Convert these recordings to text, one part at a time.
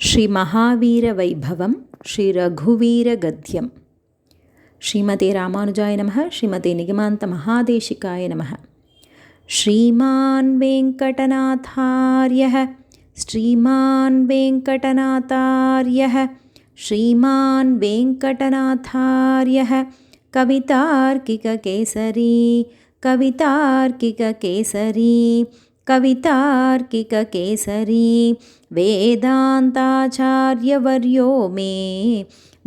ಶ್ರೀ ಮಹಾವೀರ ವೈಭವಂ ಶ್ರೀ ರಘುವೀರ ಗದ್ಯಂ. ಶ್ರೀಮತೆ ರಾಮಾನುಜಾಯ ನಮಃ. ಶ್ರೀಮತೆ ನಿಗಮಾಂತ ಮಹಾದೇಶಿಕಾಯ ನಮಃ. ಶ್ರೀಮಾನ್ ವೆಂಕಟನಾಥಾರ್ಯಃ ಶ್ರೀಮಾನ್ ವೆಂಕಟನಾಥಾರ್ಯಃ ಶ್ರೀಮಾನ್ ವೆಂಕಟನಾಥಾರ್ಯಃ ಕವಿತಾರ್ಕಿಕ ಕೇಸರಿ ಕವಿತಾರ್ಕಿಕ ಕೇಸರಿ ಕವಿತಾರ್ಕಿಕ ಕೇಸರಿ ವೇದಾಂತಾಚಾರ್ಯವರ್ಯೋ ಮೇ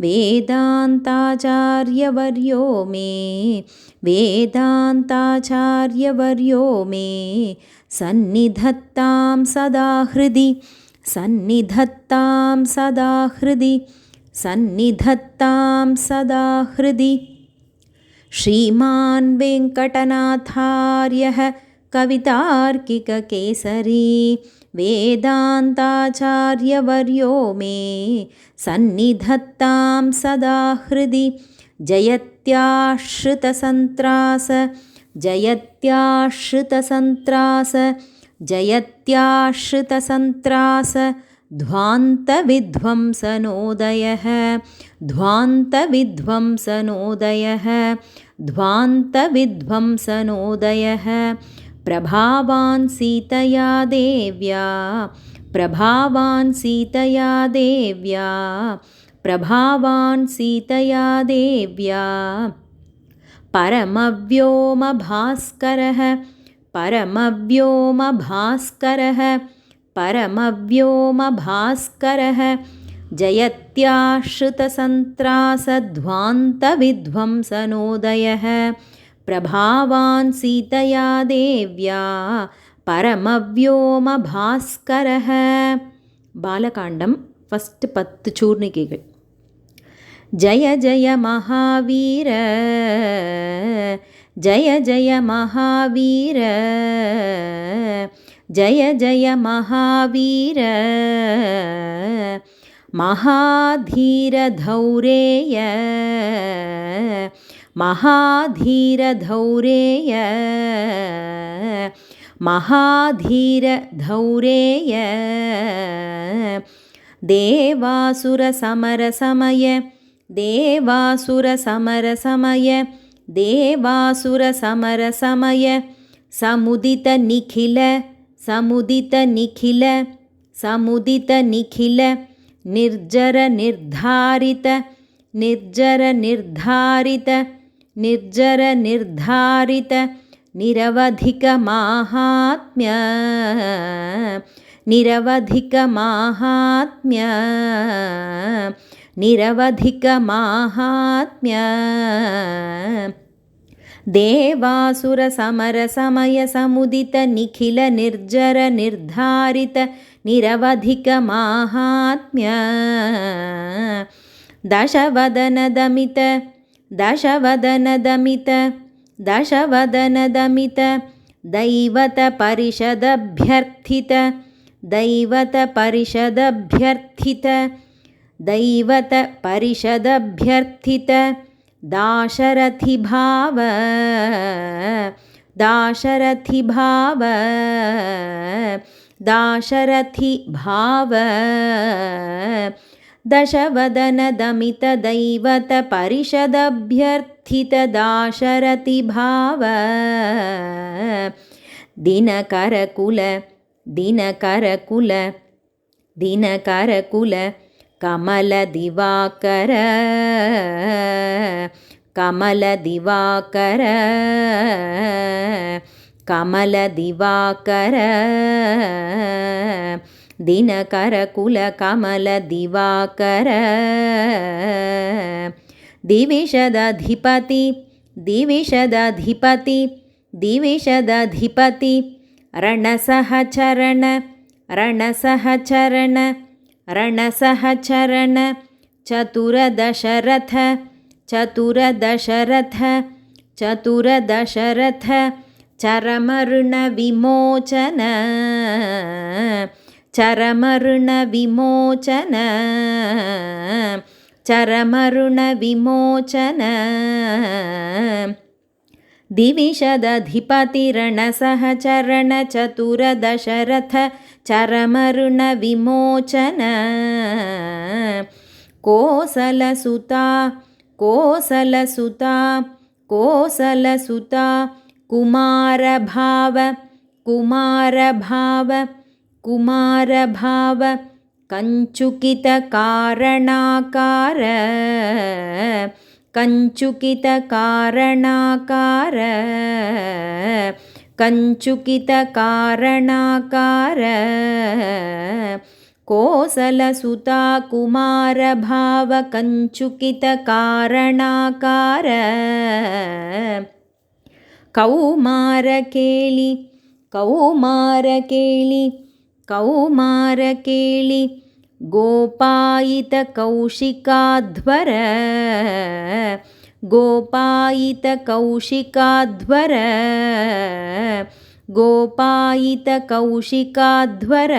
ವೇದಾಂತಾಚಾರ್ಯವರ್ಯೋ ಮೇ ವೇದಾಂತಾಚಾರ್ಯವರ್ಯೋ ಮೇ ಸನ್ನಿಧತ್ತಾಂ ಸದಾ ಹೃದಿ ಸನ್ನಿಧತ್ತಾಂ ಸದಾ ಹೃದಿ ಸನ್ನಿಧತ್ತಾಂ ಸದಾ ಹೃದಿ. ಶ್ರೀಮಾನ್ ವೆಂಕಟನಾಥಾರ್ಯಃ ಕವಿತಾರ್ಕಿಕ ಕೇಸರಿ ವೇದಾಂತಾಚಾರ್ಯವರ್ಯೋ ಮೇ ಸನ್ನಿಧತ್ತಾಂ ಸದಾ ಹೃದಿ. ಜಯತ್ಯಾಶ್ರಿತಸಂತ್ರಾಸ ಜಯತ್ಯಾಶ್ರಿತಸಂತ್ರಾಸ ಜಯತ್ಯಾಶ್ರಿತಸಂತ್ರಾಸ ಧ್ವಾಂತವಿಧ್ವಂಸನೋದಯಃ ಧ್ವಾಂತವಿಧ್ವಂಸನೋದಯಃ ಧ್ವಾಂತವಿಧ್ವಂಸನೋದಯಃ. ಪ್ರಭಾವಾನ್ ಸೀತಯಾ ದೇವ್ಯಾ ಪ್ರಭಾವಾನ್ ಸೀತಯಾ ದೇವ್ಯಾ ಪ್ರಭಾವಾನ್ ಸೀತಯಾ ದೇವ್ಯಾ ಪರಮವ್ಯೋಮ ಭಾಸ್ಕರಃ ಪರಮವ್ಯೋಮ ಭಾಸ್ಕರಃ ಪರಮವ್ಯೋಮ ಭಾಸ್ಕರಃ ಜಯತ್ಯಾಶ್ರಿತಸಂತ್ರಾಸಧ್ವಾಂತವಿಧ್ವಂಸನೋದಯಃ ಪ್ರಭಾವಾನ್ ಸೀತಯಾ ದೇವ್ಯಾ ಪರಮವ್ಯೋಮ ಭಾಸ್ಕರಃ. ಬಾಲಕಾಂಡಂ ಫಸ್ಟ್ 10 ಚೂರ್ಣಿಕೆಗಳು. ಜಯ ಜಯ ಮಹಾವೀರ ಜಯ ಜಯ ಮಹಾವೀರ ಜಯ ಜಯ ಮಹಾವೀರ ಮಹಾಧೀರ ಧೌರೇಯ ಮಹಾಧೀರ ಧೌರೇಯ ಮಹಾಧೀರ ಧೌರೇಯ. ದೇವಾಸುರ ಸಮರ ಸಮಯ ದೇವಾಸುರ ಸಮರ ಸಮಯ ದೇವಾಸುರ ಸಮರ ಸಮಯ ಸಮುದಿತ ನಿಖಿಲ ಸಮುದಿತ ನಿಖಿಲ ಸಮುದಿತ ನಿಖಿಲ ನಿರ್ಜರ ನಿರ್ಧಾರಿತ ನಿರ್ಜರ ನಿರ್ಧಾರಿತ ನಿರ್ಜರ ನಿರ್ಧಾರಿತ ನಿರವಧಿಕ ಮಾಹಾತ್ಮ್ಯ ನಿರವಧಿಕ ಮಾಹಾತ್ಮ್ಯ ನಿರವಧಿಕ ಮಾಹಾತ್ಮ್ಯ. ದೇವಾಸುರ ಸಮರ ಸಮಯ ಸಮುದಿತ ನಿಖಿಲ ನಿರ್ಜರ ನಿರ್ಧಾರಿತ ನಿರವಧಿಕ ಮಾಹಾತ್ಮ್ಯ. ದಶವದನದಮಿತ ದಶವದನದಮಿತ ದಶವದನದಮಿತ ದೈವತ ಪರಿಷದಭ್ಯರ್ಥಿತ ದೈವತ ಪರಿಷದಭ್ಯರ್ಥಿತ ದೈವತ ಪರಿಷದಭ್ಯರ್ಥಿತ ದಾಶರಥಿ ಭಾವ ದಾಶರಥಿ ಭಾವ ದಾಶರಥಿ ಭಾವ. ದಶವದನದಮಿತ ದೈವತ ಪರಿಷದಭ್ಯರ್ಥಿತ ದಾಶರಥಿ ಭಾವ. ದಿನಕರಕುಲ ದಿನಕರಕುಲ ದಿನಕರಕುಲ ಕಮಲ ದಿವಾಕರ ಕಮಲ ದಿವಾಕರ ಕಮಲ ದಿವಾಕರ ದಿನಕರಕುಲ ಕಮಲ ದಿವಾಕರ. ದಿವಿಷದಧಿಪತಿ ದಿವಿಷದಧಿಪತಿ ದಿವಿಷದಧಿಪತಿ ರಣಸಹಚರಣ ರಣಸಹಚರಣ ರಣಸಹಚರಣ ಚತುರದಶರಥ ಚತುರದಶರಥ ಚತುರದಶರಥ ಚರಮಋಣ ವಿಮೋಚನ ಚರಮಋಣ ವಿಮೋಚನ ಚರಮಋಣ ವಿಮೋಚನ. ದಿವಿಷದಧಿಪತಿ ರಣಸಹಚರಣ ಚತುರದಶರಥ चरमरुणविमोचन कोसलसुता कोसलसुता कोसलसुता कुमारभाव कुमारभाव कुमारभाव कञ्चुकितकारणाकार कञ्चुकितकारणाकार कञ्चुकितकारणाकार कोसलसुता कुमारभाव कञ्चुकितकारणाकार कौमारकेळि कौमारकेळि कौमारकेळि गोपायितकौशिकाध्वर गोपायितकौशिकाध्वर गोपायितकौशिकाध्वर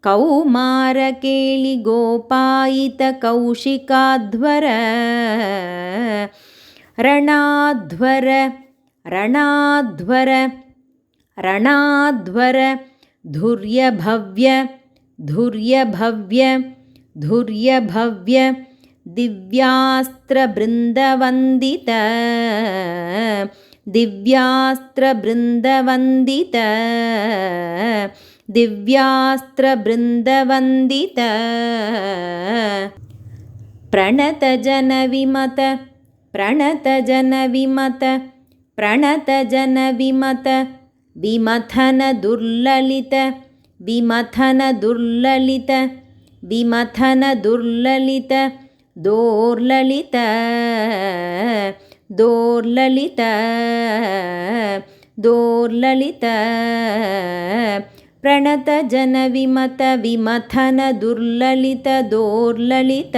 कौमारकेळि गोपायितकौशिकाध्वर रणाध्वर रणाध्वर रणाध्वर धुर्यभव्य धुर्यभव्य धुर्यभव्य दिव्यास्त्रबृन्दवन्दित दिव्यास्त्रबृन्दवन्दित दिव्यास्त्रबृन्दवन्दित प्रणतजनविमत प्रणतजनविमत प्रणतजनविमत विमथनदुर्ललित विमथनदुर्ललित विमथनदुर्ललित दोर्ललित दोर्ललित दोर्ललित प्रणतजनविमत विमथनदुर्ललित दोर्ललित